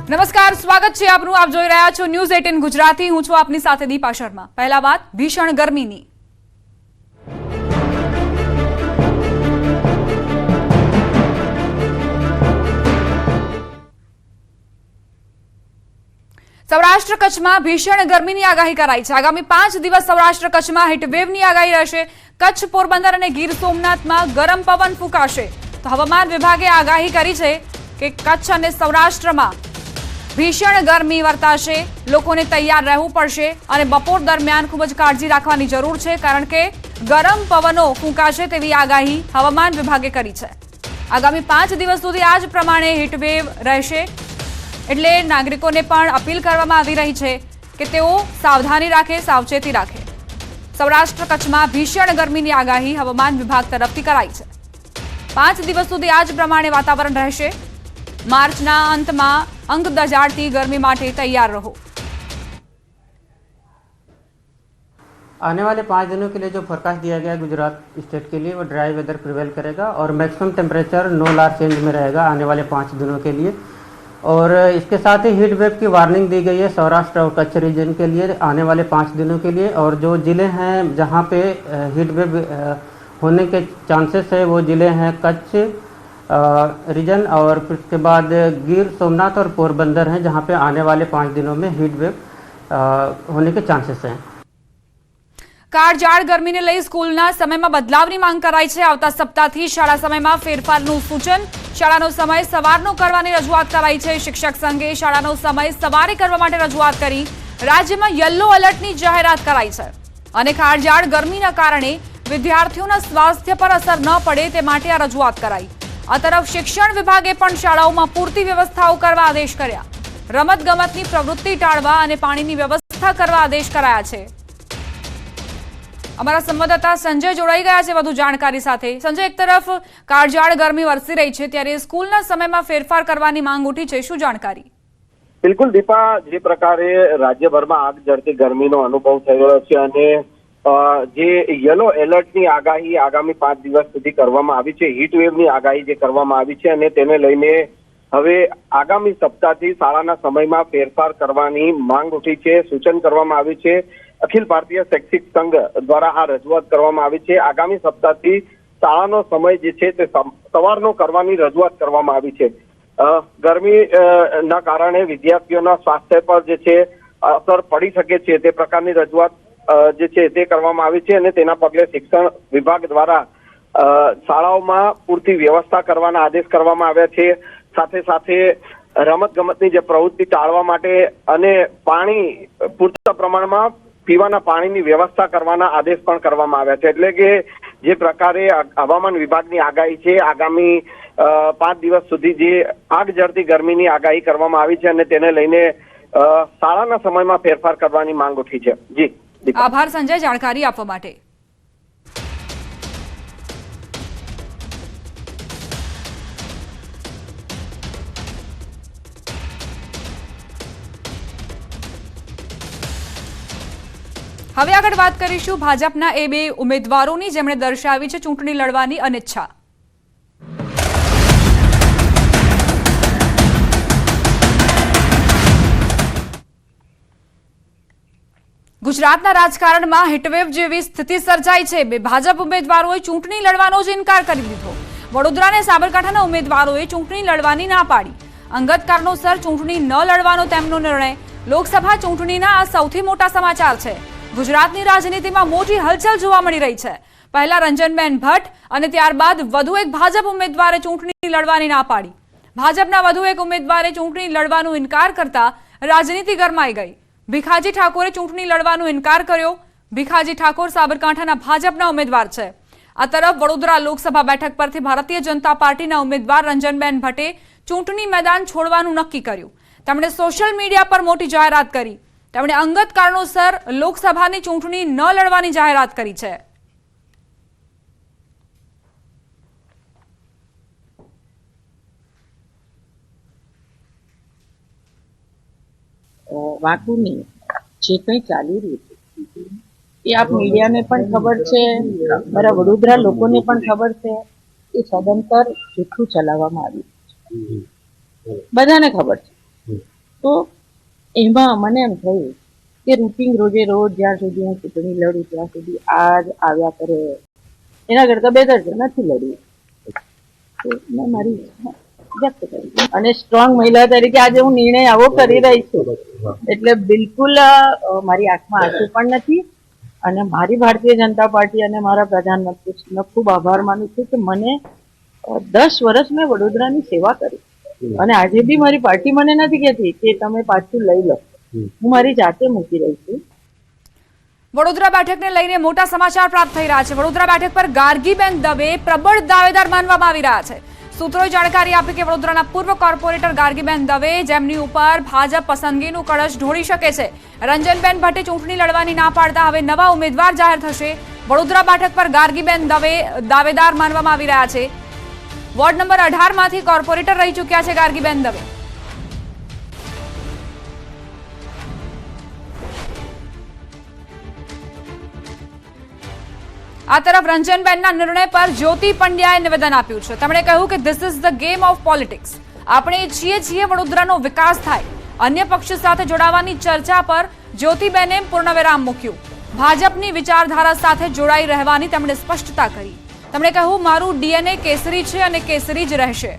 નમસ્કાર, સ્વાગત છે આપનું. આપ જોઈ રહ્યા છો ન્યૂઝ 18 ગુજરાતી. હું છું આપની સાથે દીપા શર્મા. પહેલા વાત ભીષણ ગરમીની. સૌરાષ્ટ્ર કચ્છમાં ભીષણ ગરમીની આગાહી કરાઈ છે. આગામી 5 દિવસ સૌરાષ્ટ્ર કચ્છમાં હીટવેવની આગાહી રહેશે. કચ્છ, પોરબંદર અને ગીર સોમનાથમાં ગરમ પવન ફૂંકાશે. તો હવામાન વિભાગે આગાહી કરી છે કે કચ્છ અને સૌરાષ્ટ્રમાં ભીષણ ગરમી વર્તાશે. લોકોને તૈયાર રહેવું પડશે અને બપોર દરમિયાન ખૂબ જ કાળજી રાખવાની જરૂર છે, કારણ કે ગરમ પવનો ફૂંકાશે તેવી આગાહી હવામાન વિભાગે કરી છે. આગામી 5 દિવસ સુધી આ જ પ્રમાણે હીટવેવ રહેશે. એટલે નાગરિકોને પણ અપીલ કરવામાં આવી રહી છે કે તેઓ સાવધાની રાખે, સાવચેતી રાખે. સૌરાષ્ટ્ર કચ્છમાં ભીષણ ગરમીની આગાહી હવામાન વિભાગ તરફથી કરાઈ છે. 5 દિવસ સુધી આ જ પ્રમાણે વાતાવરણ રહેશે. માર્ચના અંતમાં અંગ દજાડતી गर्मी માટે तैयार रहो. आने वाले 5 दिनों के लिए जो फोरकास्ट दिया गया है गुजरात स्टेट के लिए, वो ड्राई वेदर प्रिवेल करेगा और maximum temperature no large change में रहेगा आने वाले 5 दिनों के लिए. और इसके साथ ही हीट वेव की वार्निंग दी गई है सौराष्ट्र और कच्छ रीजन के लिए आने वाले 5 दिनों के लिए. और जो ज़िले हैं जहाँ पे हीट वेव होने के चांसेस है वो ज़िले हैं कच्छ रीजन और उसके बाद गिर सोमनाथ और पोरबंदर हैं, जहां पे आने वाले 5 दिनों में हीट वेव होने के चांसेस हैं. કાળઝાળ ગરમીને લઈ સ્કૂલના સમયમાં બદલાવની માંગ કરાઈ છે. આવતા સપ્તાહથી શાળા સમયમાં ફેરફારનું સૂચન. શાળાનો સમય સવારનો કરવાની રજૂઆત કરાઈ છે. શિક્ષક સંઘે શાળાનો સમય સવારે કરવા માટે રજૂઆત કરી. રાજ્યમાં યલો એલર્ટની જાહેરાત કરાઈ છે અને કાળઝાળ ગરમીના કારણે વિદ્યાર્થીઓના સ્વાસ્થ્ય પર અસર ન પડે તે માટે આ રજૂઆત કરાઈ. આ તરફ શિક્ષણ વિભાગે પણ શાળાઓમાં પૂરતી વ્યવસ્થાઓ કરવા આદેશ કર્યા. રમત ગમતની પ્રવૃત્તિ ટાળવા અને પાણીની વ્યવસ્થા કરવા આદેશ કરાયા છે. અમારા સંવાદદાતા સંજય જોડાઈ ગયા છે વધુ જાણકારી સાથે. સંજય, એક તરફ કાળઝાળ ગરમી વરસી રહી છે ત્યારે સ્કૂલના સમયમાં ફેરફાર કરવાની માંગ ઉઠી છે, શું જાણકારી? બિલકુલ દીપા, જે પ્રકારે રાજ્યભરમાં આગ ઝરતી ગરમીનો અનુભવ થઈ રહ્યો છે અને જે યલો એલર્ટની આગાહી આગામી 5 દિવસ સુધી કરવામાં આવી છે, હીટ વેવની આગાહી જે કરવામાં આવી છે અને તેને લઈને હવે આગામી સપ્તાહથી શાળાના સમયમાં ફેરફાર કરવાની માંગ ઉઠી છે, સૂચન કરવામાં આવ્યું છે. અખિલ ભારતીય શૈક્ષિક સંઘ દ્વારા આ રજૂઆત કરવામાં આવી છે. આગામી સપ્તાહથી શાળાનો સમય જે છે તે સવારનો કરવાની રજૂઆત કરવામાં આવી છે. ગરમી ના કારણે વિદ્યાર્થીઓના સ્વાસ્થ્ય પર જે છે અસર પડી શકે છે તે પ્રકારની રજૂઆત જે છે તે કરવામાં આવી છે અને તેના પગલે શિક્ષણ વિભાગ દ્વારા શાળાઓમાં પૂરતી વ્યવસ્થા કરવાના આદેશ કરવામાં આવ્યા છે. સાથે સાથે રમત ગમતની જે પ્રવૃત્તિ ટાળવા માટે અને પાણી પૂરતા પ્રમાણમાં પીવાના પાણીની વ્યવસ્થા કરવાના આદેશ પણ કરવામાં આવ્યા છે. એટલે કે જે પ્રકારે હવામાન વિભાગની આગાહી છે, આગામી 5 દિવસ સુધી જે આગ ઝરતી ગરમીની આગાહી કરવામાં આવી છે અને તેને લઈને શાળાના સમયમાં ફેરફાર કરવાની માંગ ઉઠી છે. જી આભાર સંજય, જાણકારી આપવા માટે. હવે આગળ વાત કરીશું ભાજપના એ 2 ઉમેદવારોની જેમણે દર્શાવી છે ચૂંટણી લડવાની અનિચ્છા. ગુજરાતના રાજકારણમાં હીટવેવ જેવી સ્થિતિ સર્જાઈ છે. 2 ભાજપ ઉમેદવારોએ ચૂંટણી લડવાનો જ ઇનકાર કરી દીધો. વડોદરા અને સાબરકાંઠાના ઉમેદવારોએ ચૂંટણી લડવાની ના પાડી. અંગત કારણોસર ચૂંટણી ન લડવાનો તેમનો નિર્ણય. લોકસભા ચૂંટણીના આ સૌથી મોટા સમાચાર છે. ગુજરાતની રાજનીતિમાં મોટી હલચલ જોવા મળી રહી છે. પહેલા રંજનબેન ભટ્ટ અને ત્યારબાદ વધુ એક ભાજપ ઉમેદવારે ચૂંટણી લડવાની ના પાડી. ભાજપના વધુ એક ઉમેદવારે ચૂંટણી લડવાનો ઇનકાર કરતા રાજનીતિ ગરમાઈ ગઈ. ભીખાજી ઠાકોરે ચૂંટણી લડવાનો ઇનકાર કર્યો. ભીખાજી ઠાકોર સાબરકાંઠાના ભાજપના ઉમેદવાર છે. આ તરફ વડોદરા લોકસભા બેઠક પરથી ભારતીય જનતા પાર્ટીના ઉમેદવાર રંજનબેન ભટ્ટે ચૂંટણી મેદાન છોડવાનું નક્કી કર્યું. તેમણે સોશિયલ મીડિયા પર મોટી જાહેરાત કરી. તેમણે અંગત કારણોસર લોકસભાની ચૂંટણી ન લડવાની જાહેરાત કરી છે. વાકુની જે કંઈ ચાલી રહ્યું છે એ આપ મીડિયાને પણ ખબર છે, મારા વડોદરા લોકોને પણ ખબર છે. એ સદંતર જૂઠું ચલાવવામાં આવ્યું છે, બધાને ખબર છે. તો એમાં મને એમ થયું કે રૂટિન રોજે રોજ જ્યાં સુધી હું ચૂંટણી લડું ત્યાં સુધી આ જ આવ્યા કરે, એના કરતા બેટર છે નથી લડવું. તો મેં મારી ઈચ્છા વ્યક્ત કરી અને સ્ટ્રોંગ મહિલા તરીકે આજે હું નિર્ણય આવો કરી રહી છું. એટલે બિલકુલ મારી આંખમાં આંસુ પણ નથી અને મારી ભારતીય જનતા પાર્ટી અને મારા પ્રધાનમંત્રીનો ખૂબ આભાર માનું છું કે મને 10 વર્ષ મેં વડોદરાની સેવા કરી અને આજે બી મારી પાર્ટી મને નથી કહેતી કે તમે પાછું લઈ લો, હું મારી જાતે મૂકી રહી છું. વડોદરા બેઠકને લઈને મોટા સમાચાર પ્રાપ્ત થઈ રહ્યા છે. વડોદરા બેઠક પર ગાર્ગીબેન દવે પ્રબળ દાવેદાર માનવામાં આવી રહ્યા છે. સૂત્રોએ જાણકારી આપી કે વડોદરાના પૂર્વ કોર્પોરેટર ગાર્ગીબેન દવે, જેમની ઉપર ભાજપ પસંદગીનું કળશ ઢોળી શકે છે. રંજનબેન ભટ્ટે ચૂંટણી લડવાની ના પાડતા હવે નવા ઉમેદવાર જાહેર થશે. વડોદરા બેઠક પર ગાર્ગીબેન દવે દાવેદાર માનવામાં આવી રહ્યા છે. વોર્ડ નંબર 18 માંથી કોર્પોરેટર રહી ચૂક્યા છે ગાર્ગીબેન દવે. આ તરફ રંજનબેનના નિર્ણય પર જ્યોતિ પંડ્યાએ નિવેદન આપ્યું છે. તેમણે કહ્યું કે this is the game of politics. આપણે ઈચ્છીએ છીએ વડોદરાનો વિકાસ થાય. અન્ય પક્ષ સાથે જોડાવાની ચર્ચા પર જ્યોતિબેને પૂર્ણવિરામ મૂક્યું. ભાજપની વિચારધારા સાથે જોડાઈ રહેવાની તેમણે સ્પષ્ટતા કરી. તેમણે કહ્યું, મારું ડીએનએ કેસરી છે અને કેસરી જ રહેશે.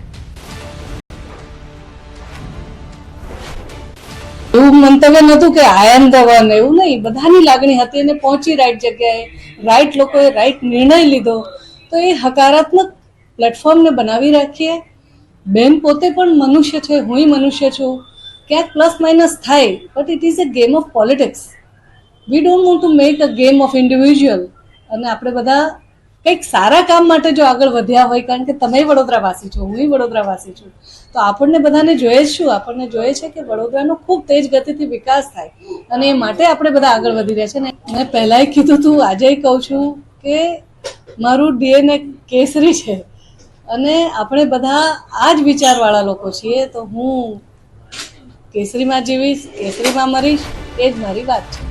એવું મંતવ્ય નહોતું કે આઈ એમ ધ વન, એવું નહીં. બધાની લાગણી હતી અને પહોંચી રાઈટ જગ્યાએ, રાઈટ લોકોએ રાઈટ નિર્ણય લીધો. તો એ હકારાત્મક પ્લેટફોર્મને બનાવી રાખીએ. બેન પોતે પણ મનુષ્ય છે, હુંય મનુષ્ય છું. ક્યાંક પ્લસ માઇનસ થાય, but it is a game of politics. We don't want to make a game of individual. અને આપણે બધા કંઈક સારા કામ માટે જો આગળ વધ્યા હોય, કારણ કે તમે વડોદરાવાસી છો, હુંય વડોદરાવાસી છું, તો આપણને બધાને જોઈએ શું? આપણને જોઈએ છે કે વડોદરાનો ખૂબ તેજ ગતિથી વિકાસ થાય અને એ માટે આપણે બધા આગળ વધી રહ્યા છે. ને મેં પહેલાંય કીધું હતું, આજે કહું છું કે મારું ડીએનએ કેસરી છે અને આપણે બધા આ જ વિચારવાળા લોકો છીએ. તો હું કેસરીમાં જીવીશ, કેસરીમાં મરીશ, એ જ મારી વાત છે.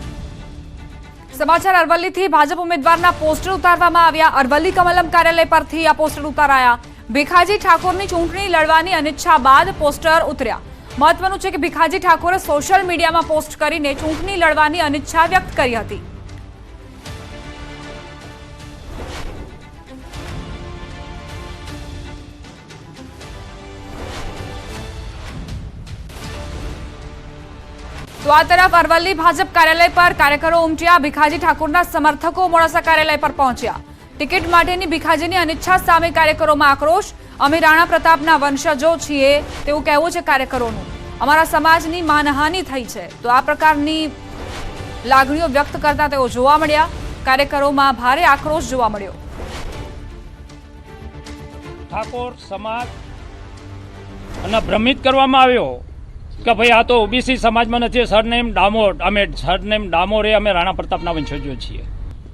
સમાચાર અરવલ્લીથી ભાજપ ઉમેદવારના પોસ્ટર ઉતારવામાં આવ્યા. અરવલ્લી કમલમ કાર્યાલય પરથી આ પોસ્ટર ઉતારાયા. ભીખાજી ઠાકોરની ચૂંટણી લડવાની અનિચ્છા બાદ પોસ્ટર ઉતર્યા. મહત્વનું છે કે ભીખાજી ઠાકોરે સોશિયલ મીડિયામાં પોસ્ટ કરીને ચૂંટણી લડવાની અનિચ્છા વ્યક્ત કરી હતી. તો આ તરફ અરવલ્લી ભાજપ કાર્યાલય પર કાર્યકરો ઉમટ્યા. ભીખાજી ઠાકોરના સમર્થકો મોડાસા કાર્યાલય પર પહોંચ્યા. ટિકિટ માટેની ભીખાજીની અનિચ્છા સામે કાર્યકરોમાં આક્રોશ. અમે રાણા પ્રતાપના વંશજો છીએ તેવું કહેવું છે કાર્યકરોનું. અમારા સમાજની માનહાનિ થઈ છે. તો આ પ્રકારની લાગણીઓ વ્યક્ત કરતા તેઓ જોવા મળ્યા. કાર્યકરોમાં ભારે આક્રોશ જોવા મળ્યો. ઠાકોર સમાજ અને ભ્રમિત કરવામાં આવ્યો કે ભાઈ આ તો ઓબીસી સમાજમાં નથી, સરનેમ ડામોર, અમે સરનેમ ડામોરે અમે રાણા પ્રતાપના વંશજો છીએ.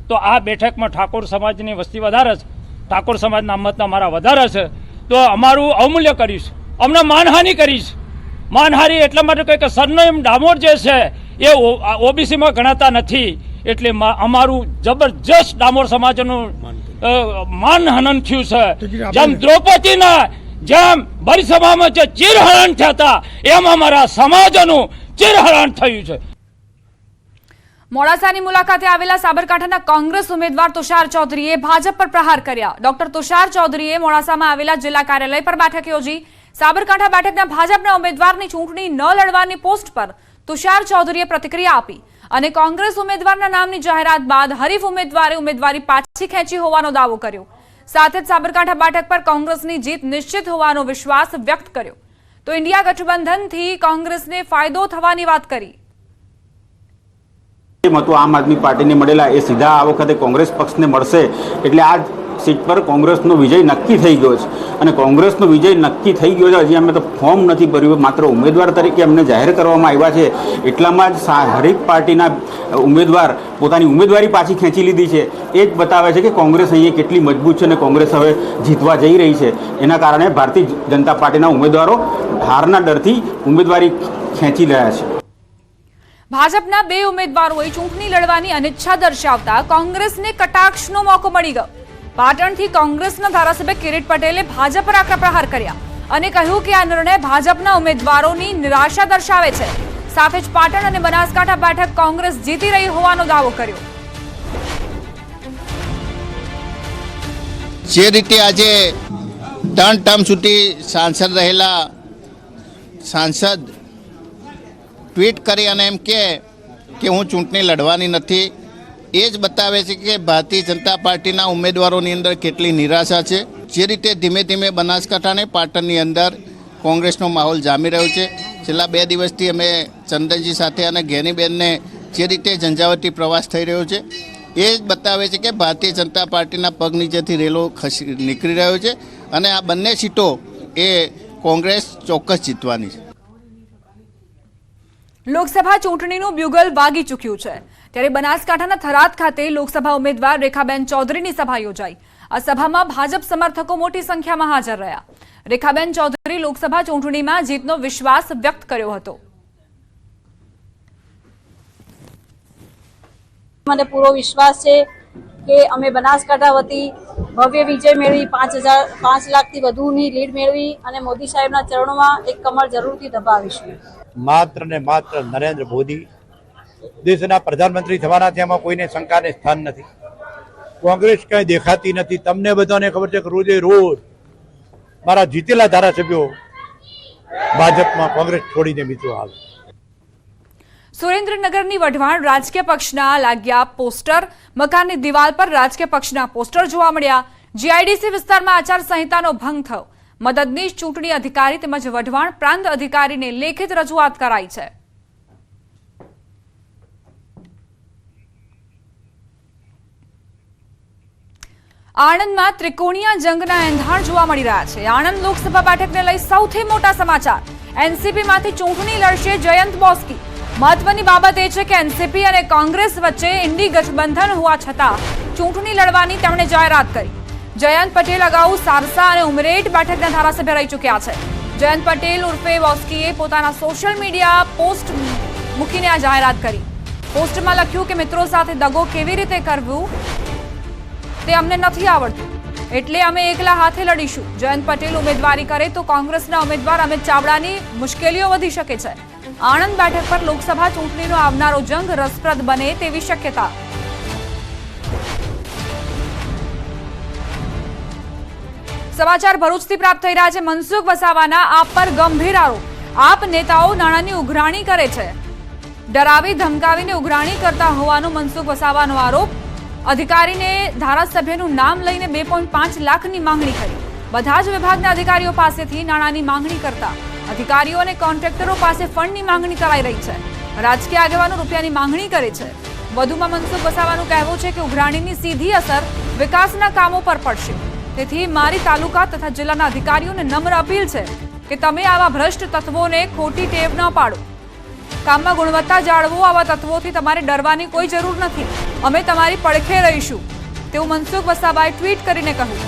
તો આ બેઠકમાં ઠાકોર સમાજની વસ્તી વધારે છે, ઠાકોર સમાજના મત અમારા વધારે છે, તો અમારું અવમૂલ્ય કરીશ, અમને માનહાનિ કરીશ. માનહાનિ એટલા માટે કહે કે સરનેમ ડામોર જે છે એ ઓબીસીમાં ગણાતા નથી, એટલે અમારું જબરજસ્ત ડામોર સમાજનું માનહનન થયું છે. જેમ દ્રૌપદીના જેમ બરીસભામાં જે ચીરહરણ થયા હતા, એમ અમારા સમાજનું ચીરહરણ થયું છે. મોડાસાની મુલાકાતે આવેલા સાબરકાંઠાના કોંગ્રેસ ઉમેદવાર તુષાર ચૌધરીએ ભાજપ પર પ્રહાર કર્યા. ડોક્ટર તુષાર ચૌધરીએ મોડાસામાં આવેલા જિલ્લા કાર્યાલય પર બેઠક યોજી. સાબરકાંઠા બેઠકના ભાજપના ઉમેદવારની ચૂંટણી ન લડવાની પોસ્ટ પર તુષાર ચૌધરીએ પ્રતિક્રિયા આપી અને કોંગ્રેસ ઉમેદવારના નામની જાહેરાત બાદ હરીફ ઉમેદવારે ઉમેદવારી પાછી ખેંચી હોવાનો દાવો કર્યો. સાથે જ સાબરકાંઠા બેઠક પર કોંગ્રેસની જીત નિશ્ચિત હોવાનો વિશ્વાસ વ્યક્ત કર્યો. તો ઇન્ડિયા ગઠબંધનથી કોંગ્રેસને ફાયદો થવાની વાત કરી. મતો આમ આદમી પાર્ટીને મળેલા એ સીધા આ વખતે કોંગ્રેસ પક્ષને મળશે, એટલે આ સીટ પર કોંગ્રેસનો વિજય નક્કી થઈ ગયો છે. અને કોંગ્રેસનો વિજય નક્કી થઈ ગયો છે. હજી અમે તો ફોર્મ નથી ભર્યું, માત્ર ઉમેદવાર તરીકે અમને જાહેર કરવામાં આવ્યા છે. એટલામાં જ હરેક પાર્ટીના ઉમેદવાર પોતાની ઉમેદવારી પાછી ખેંચી લીધી છે. એ જ બતાવે છે કે કોંગ્રેસ અહીંયા કેટલી મજબૂત છે અને કોંગ્રેસ હવે જીતવા જઈ રહી છે. એના કારણે ભારતીય જનતા પાર્ટીના ઉમેદવારો હારના ડરથી ઉમેદવારી ખેંચી રહ્યા છે. ભાજપના 2 ઉમેદવારોએ ચૂંટણી લડવાની અનિચ્છા દર્શાવતા કોંગ્રેસને કટાક્ષનો મોકો મળી ગયો. પાટણથી કોંગ્રેસના ધારાસભ્ય કિરીટ પટેલે ભાજપ પર આકરા પ્રહાર કર્યા અને કહ્યું કે આ નિર્ણય ભાજપના ઉમેદવારોની નિરાશા દર્શાવે છે. સાથે જ પાટણ અને બનાસકાંઠા બેઠક કોંગ્રેસ જીતી રહી હોવાનો દાવો કર્યો. જે રીતે આજે 3 ટર્મ સુધી સાંસદ રહેલા સાંસદ ટ્વીટ કરી અને એમ કે હું ચૂંટણી લડવાની નથી, એ જ બતાવે છે કે ભારતીય જનતા પાર્ટીના ઉમેદવારોની અંદર કેટલી નિરાશા છે. જે રીતે ધીમે ધીમે બનાસકાંઠા અને પાટણની અંદર કોંગ્રેસનો માહોલ જામી રહ્યો છે. છેલ્લા 2 દિવસથી અમે ચંદનજી સાથે અને ઘેનીબેનને જે રીતે ઝંઝાવતી પ્રવાસ થઈ રહ્યો છે એ જ બતાવે છે કે ભારતીય જનતા પાર્ટીના પગ નીચેથી રેલો નીકળી રહ્યો છે અને આ બંને સીટો એ કોંગ્રેસ ચોક્કસ જીતવાની છે. લોકસભા ચૂંટણીનું બ્યુગલ વાગી ચૂક્યું છે, ત્યારે બનાસકાંઠાના થરાદ ખાતે લોકસભા ઉમેદવાર રેખાબેન ચૌધરીની સભા યોજાઈ. આ સભામાં ભાજપ સમર્થકો મોટી સંખ્યામાં હાજર રહ્યા. રેખાબેન ચૌધરી લોકસભા ચૂંટણીમાં જીતનો વિશ્વાસ વ્યક્ત કર્યો હતો. મને પૂરો વિશ્વાસ છે કે અમે બનાસકાંઠા વતી ભવ્ય વિજય મેળવી 5 લાખથી વધુની લીડ મેળવી અને મોદી સાહેબના ચરણોમાં એક કમળ જરૂરથી દબાવીશું. માત્ર ને માત્ર નરેન્દ્ર મોદી દેશના પ્રધાનમંત્રી થવાના છે, એમાં કોઈને શંકાને સ્થાન નથી. કોંગ્રેસ કઈ દેખાતી નથી. તમને બધાને ખબર છે કે રોજે રોજ મારા જીતેલા ધારાસભ્યો ભાજપમાં કોંગ્રેસ છોડીને મિત્રો આવે. સુરેન્દ્રનગરની વઢવાણ રાજકીય પક્ષના લાગ્યા પોસ્ટર. મકાનની દિવાલ પર રાજકીય પક્ષના પોસ્ટર જોવા મળ્યા. જીઆઈડીસી વિસ્તારમાં આચારસંહિતાનો ભંગ થયો. મદદનીશ ચૂંટણી અધિકારી તેમજ વઢવાણ પ્રાંત અધિકારીને લેખિત રજૂઆત કરાઈ છે. આણંદમાં ત્રિકોણીયા જંગના એંધાણ જોવા મળી રહ્યા છે. આણંદ લોકસભા બેઠકને લઈ સૌથી મોટા સમાચાર. એનસીપીમાંથી ચૂંટણી લડશે જયંત બોસ્કી. મહત્વની બાબત એ છે કે એનસીપી અને કોંગ્રેસ વચ્ચે ઇન્ડી ગઠબંધન હોવા છતાં ચૂંટણી લડવાની તેમણે જાહેરાત કરી. જયંત પટેલ અગાઉ સારસા અને ઉમરેઠ બેઠકના ધારાસભ્ય રહી ચૂક્યા છે. જયંત પટેલ ઉર્ફે બોસ્કીએ પોતાના સોશિયલ મીડિયા પોસ્ટ મૂકીને આ જાહેરાત કરી. પોસ્ટમાં લખ્યું કે મિત્રો સાથે દગો કેવી રીતે કરવું તે અમને નથી આવડતું, એટલે અમે એકલા હાથે લડીશું. જયંત પટેલ ઉમેદવારી કરે તો કોંગ્રેસના ઉમેદવાર અમિત ચાવડાની મુશ્કેલીઓ વધી શકે છે. આણંદ બેઠક પર લોકસભા ચૂંટણીનો આવનારો જંગ રસપ્રદ બને તેવી શક્યતા. સમાચાર ભરૂચથી પ્રાપ્ત થઈ રહ્યા છે. મનસુખ વસાવાના આપ પર ગંભીર આરોપ. આપ નેતાઓ નાણાંની ઉઘરાણી કરે છે. ડરાવી ધમકાવીને ઉઘરાણી કરતા હોવાનો મનસુખ વસાવાનો આરોપ. અધિકારીને ધારાસભ્યનું નામ લઈને 2.5 લાખની માંગણી કરી. બધા જ વિભાગના અધિકારીઓ પાસેથી નાણાંની માંગણી કરતા અધિકારીઓ અને કોન્ટ્રાક્ટરો પાસે ફંડની માંગણી કરાઈ રહી છે. રાજકીય આગેવાનો રૂપિયાની માંગણી કરે છે. વધુમાં મનસુખ વસાવાનું કહેવું છે કે ઉઘરાણીની સીધી અસર વિકાસના કામો પર પડશે. તેથી મારી તાલુકા તથા જિલ્લાના અધિકારીઓને નમ્ર અપીલ છે કે તમે આવા ભ્રષ્ટ તત્વોને ખોટી ટેવ ન પાડો. કામમાં ગુણવત્તા જાળવો. આવા તત્વોથી તમારે ડરવાની કોઈ જરૂર નથી. અમે તમારી પડખે રહીશું તેવું મનસુખ વસાવાએ ટ્વીટ કરીને કહ્યું.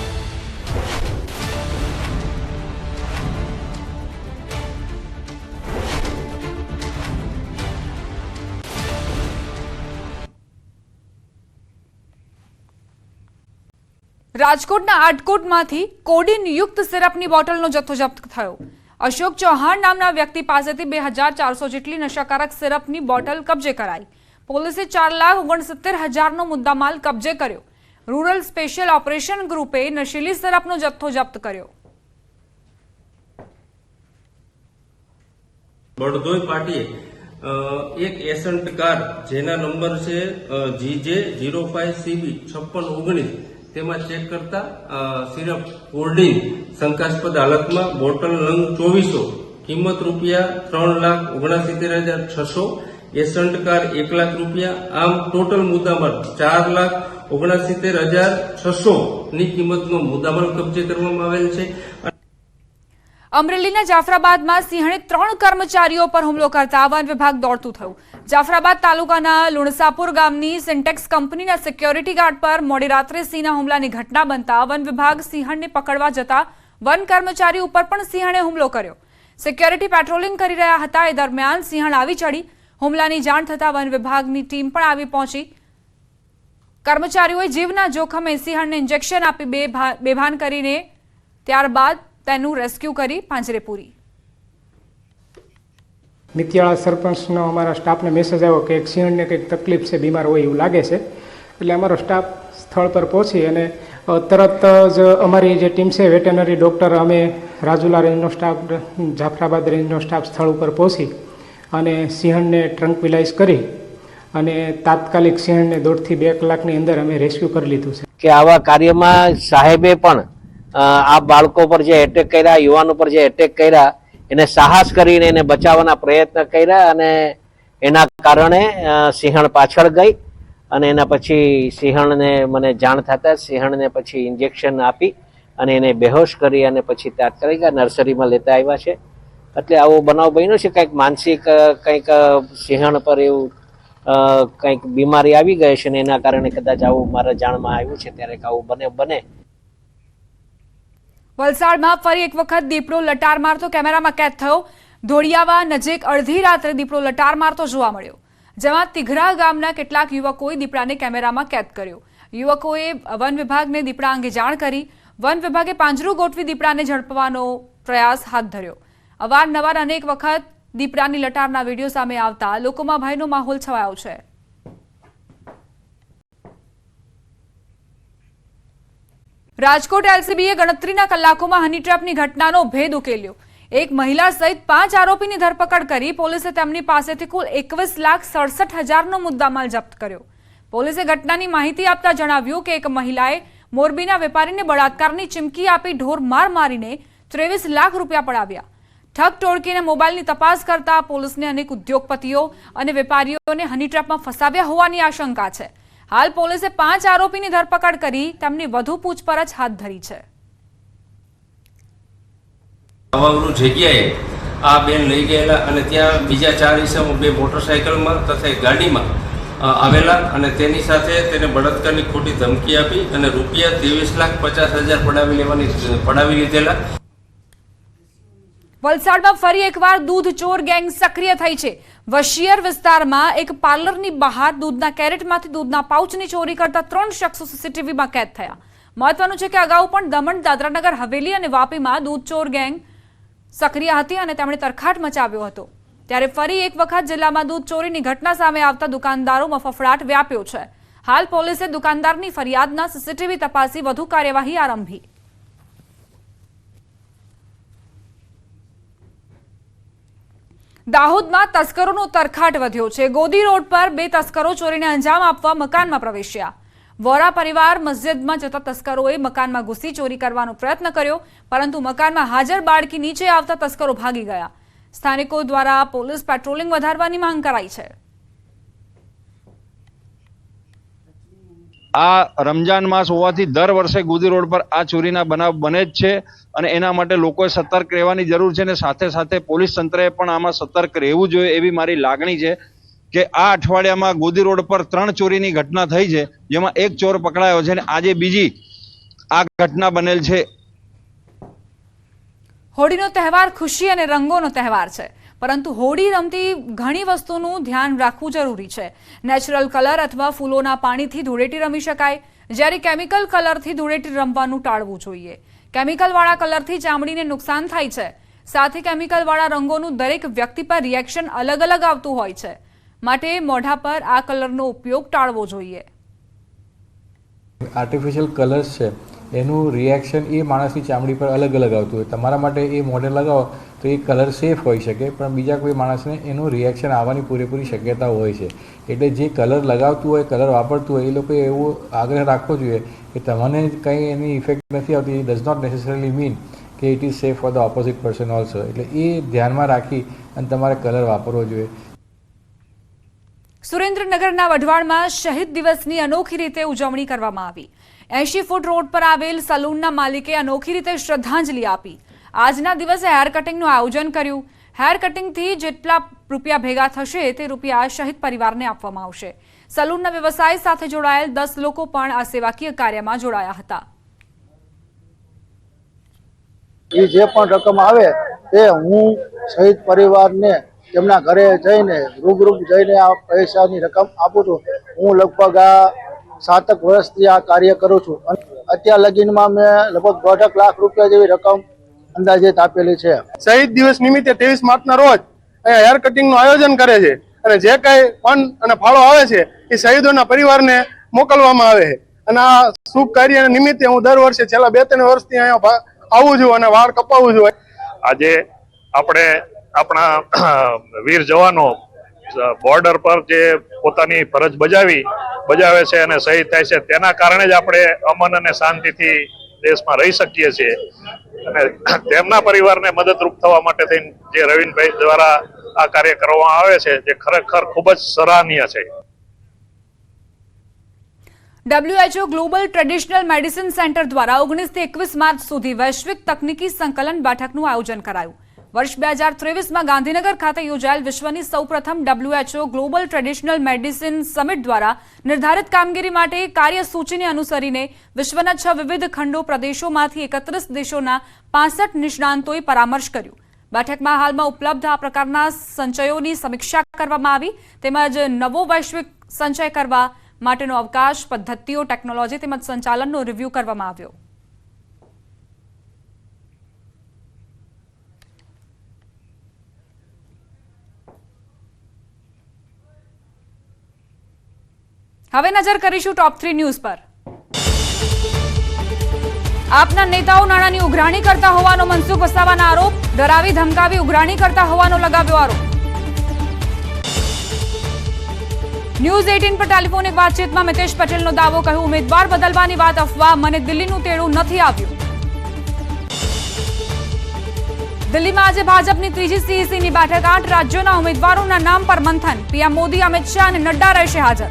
રાજકોટના આટકોટમાંથી કોડીન યુક્ત સિરપની બોટલનો જથ્થો જપ્ત થયો. અશોક ચૌહાણ નામના વ્યક્તિ પાસેથી 2400 જેટલી નશાકારક સિરપની બોટલ કબજે કરાઈ. પોલીસે 4,69,000નો મુદ્દામાલ કબજે કર્યો. રૂરલ સ્પેશિયલ ઓપરેશન ગ્રુપે નશીલી સિરપનો જથ્થો જપ્ત કર્યો. બળદોઈ પાટીએ એક એસન્ટ કાર જેના નંબર છે GJ05CB 5619 તેમાં ચેક કરતા સિરપ કોલ્ડ્રિંક શંકાસ્પદ હાલતમાં બોટલ નંગ 2400 કિંમત ₹3,79,600 એસન્ટ કાર 1 લાખ રૂપિયા આમ ટોટલ મુદ્દામાલ 4,79,600 ની કિંમતનો મુદ્દામાલ કબજે કરવામાં આવેલ છે. અમરેલીના જાફરાબાદમાં સિંહણે 3 કર્મચારીઓ પર હુમલો કરતા વન વિભાગ દોડતું થયું. જાફરાબાદ તાલુકાના લુણસાપુર ગામની સિન્ટેક્સ કંપનીના સિક્યોરિટી ગાર્ડ પર મોડી રાત્રે સિંહના હુમલાની ઘટના બનતા વન વિભાગ સિંહણને પકડવા જતા વન કર્મચારી ઉપર પણ સિંહણે હુમલો કર્યો. સિક્યોરિટી પેટ્રોલિંગ કરી રહ્યા હતા એ દરમિયાન સિંહણ આવી ચડી. હુમલાની જાણ થતાં વન વિભાગની ટીમ પણ આવી પહોંચી. કર્મચારીઓએ જીવના જોખમે સિંહણને ઇન્જેક્શન આપી બેભાન કરીને ત્યારબાદ તેનું રેસ્ક્યુ કરી પાંજરે પૂરી. મિતિયાળા સરપંચનો અમારા સ્ટાફને મેસેજ આવ્યો કે એક સિંહણને કંઈક તકલીફ છે, બીમાર હોય એવું લાગે છે. એટલે અમારો સ્ટાફ સ્થળ પર પહોંચી અને તરત જ અમારી જે ટીમ છે વેટરનરી ડૉક્ટર, અમે રાજુલા રેન્જનો સ્ટાફ, જાફરાબાદ રેન્જનો સ્ટાફ સ્થળ ઉપર પહોંચી અને સિંહણને ટ્રંકવિલાઇઝ કરી અને તાત્કાલિક સિંહણને 1.5 થી 2 કલાકની અંદર અમે રેસ્ક્યુ કરી લીધું છે. કે આવા કાર્યમાં સાહેબે પણ આ બાળકો પર જે એટેક કર્યા, યુવાનો પર જે એટેક કર્યા, એને સાહસ કરીને એને બચાવવાના પ્રયત્ન કર્યા અને એના કારણે સિંહણ પાછળ ગઈ અને એના પછી સિંહણને મને જાણ થતા સિંહણને પછી ઇન્જેક્શન આપી અને એને બેહોશ કરી અને પછી તાત્કાલિક નર્સરીમાં લેતા આવ્યા છે. એટલે આવો બનાવ બન્યો છે. કંઈક માનસિક કંઈક સિંહણ પર એવું કંઈક બીમારી આવી ગઈ છે ને એના કારણે કદાચ આવું મારા જાણમાં આવ્યું છે. ત્યારે આવું બને. વલસાડમાં ફરી એક વખત દીપડો લટાર મારતો કેમેરામાં કેદ થયો. ધોળિયાવા નજીક અડધી રાત્રે દીપડો લટાર મારતો જોવા મળ્યો, જેમાં તિઘરા ગામના કેટલાક યુવકોએ દીપડાને કેમેરામાં કેદ કર્યો. યુવકોએ વન વિભાગને દીપડા અંગે જાણ કરી. વન વિભાગે પાંજરું ગોઠવી દીપડાને ઝડપવાનો પ્રયાસ હાથ ધર્યો. અવારનવાર અનેક વખત દીપડાની લટારના વિડીયો સામે આવતા લોકોમાં ભયનો માહોલ છવાયો છે. રાજકોટ એલસીબીએ ગણતરીના કલાકોમાં હની ટ્રેપની ઘટનાનો ભેદ ઉકેલ્યો. એક મહિલા સહિત 5 આરોપીની ધરપકડ કરી પોલીસે તેમની પાસેથી કુલ 21,67,000નો મુદ્દામાલ જપ્ત કર્યો. પોલીસે ઘટનાની માહિતી આપતા જણાવ્યું કે એક મહિલાએ મોરબીના વેપારીને બળાત્કારની ચીમકી આપી ઢોર માર મારીને 23 લાખ રૂપિયા પડાવ્યા. ઠગ ટોળકીને મોબાઈલની તપાસ કરતા પોલીસને અનેક ઉદ્યોગપતિઓ અને વેપારીઓને હની ટ્રેપમાં ફસાવ્યા હોવાની આશંકા છે. હાલ પોલીસે 5 આરોપીની ધરપકડ કરી તેમની વધુ પૂછપરછ હાથ ધરી છે. અવાવરૂ જગ્યાએ આ બેન લઈ ગયેલા અને ત્યાં બીજા 4 ઈસમો 2 મોટરસાયકલમાં તથા એક ગાડીમાં આવેલા અને તેની સાથે તેને બળાત્કારની ખોટી ધમકી આપી અને રૂપિયા 23,50,000 પડાવી લીધેલા. વલસાડમાં ફરી એકવાર દૂધ ચોર ગેંગ સક્રિય થઈ છે. વશિયર વિસ્તારમાં એક પાર્લરની બહાર દૂધના કેરેટમાંથી દૂધના પાઉચની ચોરી કરતા 3 શખ્સો સીસીટીવીમાં કેદ થયા. મહત્વનું છે કે અગાઉ પણ દમણ, દાદરાનગર હવેલી અને વાપીમાં દૂધ ચોર ગેંગ સક્રિય હતી અને તેમણે તરખાટ મચાવ્યો હતો. ત્યારે ફરી એક વખત જિલ્લામાં દૂધ ચોરીની ઘટના સામે આવતા દુકાનદારોમાં ફફડાટ વ્યાપ્યો છે. હાલ પોલીસે દુકાનદારની ફરિયાદના સીસીટીવી તપાસી વધુ કાર્યવાહી આરંભી. દાહોદમાં તસ્કરોનો તરખાટ વધ્યો છે. ગોદી રોડ પર 2 તસ્કરો ચોરીને અંજામ આપવા મકાનમાં પ્રવેશ્યા. વોરા પરિવાર મસ્જિદમાં જતા તસ્કરોએ મકાનમાં ઘૂસી ચોરી કરવાનો પ્રયત્ન કર્યો, પરંતુ મકાનમાં હાજર બાળકી નીચે આવતા તસ્કરો ભાગી ગયા. સ્થાનિકો દ્વારા પોલીસ પેટ્રોલિંગ વધારવાની માંગ કરાઈ છે. આ રમજાન માસ હોવાથી દર વર્ષે ગોદી રોડ પર આ ચોરીના બનાવ બને જ છે અને એના માટે લોકોએ સતર્ક રહેવાની જરૂર છે અને સાથે સાથે પોલીસ તંત્રએ પણ આમાં સતર્ક રહેવું જોઈએ એવી મારી લાગણી છે કે આ અઠવાડિયામાં ગોદી રોડ પર 3 ચોરીની ઘટના થઈ છે, જેમાં એક ચોર પકડાયો છે અને આજે બીજી આ ઘટના બનેલ છે. હોળીનો તહેવાર ખુશી અને રંગોનો તહેવાર છે, પરંતુ હોળી રમતી ઘણી વસ્તુનું ધ્યાન રાખવું જરૂરી છે. નેચરલ કલર અથવા ફૂલોના પાણીથી ધૂળેટી રમી શકાય, જ્યારે કેમિકલ કલરથી ધૂળેટી રમવાનું ટાળવું જોઈએ. કેમિકલવાળા કલરથી ચામડીને નુકસાન થાય છે. સાથે કેમિકલવાળા રંગોનું દરેક વ્યક્તિ પર રિએક્શન અલગ અલગ આવતું હોય છે, માટે મોઢા પર આ કલરનો ઉપયોગ ટાળવો જોઈએ. આર્ટિફિશિયલ કલર્સ છે એનું રિએક્શન એ માણસની ચામડી પર અલગ અલગ આવતું હોય. તમારા માટે એ મોડેલ લગાવો તો એ કલર સેફ હોઈ શકે, પણ બીજા કોઈ માણસને એનું રિએક્શન આવવાની પૂરેપૂરી શક્યતા હોય છે. એટલે જે કલર લગાવતું હોય, કલર વાપરતું હોય, એ લોકોએ એવો આગ્રહ રાખવો જોઈએ કે તમને કંઈ એની ઇફેક્ટ નથી આવતી. A does not necessarily mean કે it is safe for the opposite person also. એટલે એ ધ્યાનમાં રાખી અને તમારે કલર વાપરવો જોઈએ. સુરેન્દ્રનગરના વઢવાણમાં શહીદ દિવસની અનોખી રીતે ઉજવણી કરવામાં આવી. 80 ફૂટ રોડ પર આવેલ સલૂનના માલિકે અનોખી રીતે શ્રદ્ધાંજલિ આપી. આજના દિવસે હેર કટિંગનું આયોજન કર્યું. હેર કટિંગથી જેટલા રૂપિયા ભેગા થશે તે રૂપિયા શહીદ પરિવારને આપવામાં આવશે. સલૂનના વ્યવસાય સાથે જોડાયેલ 10 લોકો પણ આ સેવાકીય કાર્યમાં જોડાયા હતા. એ જે પણ રકમ આવે તે હું શહીદ પરિવારને તેમના ઘરે જઈને રૂબરૂ જઈને આ પૈસાની રકમ આપું છું. હું લગભગ આ 7 વર્ષથી આ કાર્ય કરું છું. અત્યાર લગીનમાં મેં લગભગ 1.5 લાખ રૂપિયા જેવી રકમ અંદાજિત આપેલી છે. શહીદ દિવસ નિમિત્તે 23 માર્ચના રોજ અહીંયા હેર કટિંગનું આયોજન કરે છે અને જે કાંઈ ફંડ અને ફાળો આવે છે એ શહીદોના પરિવારને મોકલવામાં આવે છે. અને આ શુભ કાર્ય નિમિત્તે હું દર વર્ષે છેલ્લા 2-3 વર્ષથી અહીંયા આવું છું અને વાળ કપાવું છું. આજે આપણે આપણા વીર જવાનો બોર્ડર પર જે પોતાની ફરજ બજાવે છે અને શહીદ થાય છે, તેના કારણે જ આપણે અમન અને શાંતિથી દેશમાં રહી શકીએ છીએ. અને તેમના પરિવારને મદદરૂપ થવા માટે થઈને જે રવિનભાઈ દ્વારા આ કાર્ય કરવામાં આવે છે, જે ખરેખર ખૂબ જ સરાહનીય છે. WHO global traditional medicine centre દ્વારા 19 થી 21 માર્ચ સુધી વૈશ્વિક તકનીકી સંકલન બેઠકનું આયોજન કરાયું. વર્ષ 2023માં ગાંધીનગર ખાતે યોજાયેલ વિશ્વની સૌપ્રથમ WHO global traditional medicine summit દ્વારા નિર્ધારિત કામગીરી માટે કાર્યસૂચિને અનુસરીને વિશ્વના 6 વિવિધ ખંડો પ્રદેશોમાંથી 31 દેશોના 65 નિષ્ણાંતોએ પરામર્શ કર્યું. બેઠકમાં હાલમાં ઉપલબ્ધ આ પ્રકારના સંચયોની સમીક્ષા કરવામાં આવી તેમજ નવો વૈશ્વિક સંચય કરવા માટેનો અવકાશ, પદ્ધતિઓ, ટેકનોલોજી તેમજ સંચાલનનો રિવ્યુ કરવામાં આવ્યો. હવે નજર કરીશું ટોપ 3 ન્યૂઝ પર. આપના નેતાઓ નાણાંની ઉઘરાણી કરતા હોવાનો મનસુખ વસાવાના આરોપ. ડરાવી ધમકાવી ઉઘરાણી કરતા હોવાનો લગાવ્યો આરોપ. ન્યૂઝ 18 પર ટેલિફોનિક વાતચીતમાં મિતેશ પટેલનો દાવો, કહ્યું ઉમેદવાર બદલવાની વાત અફવા, મને દિલ્હીનું તેડું નથી આવ્યું. દિલ્હીમાં આજે ભાજપની 3જી CECની બેઠક. 8 રાજ્યોના ઉમેદવારોના નામ પર મંથન. પીએમ મોદી, અમિત શાહ અને નડ્ડા રહેશે હાજર.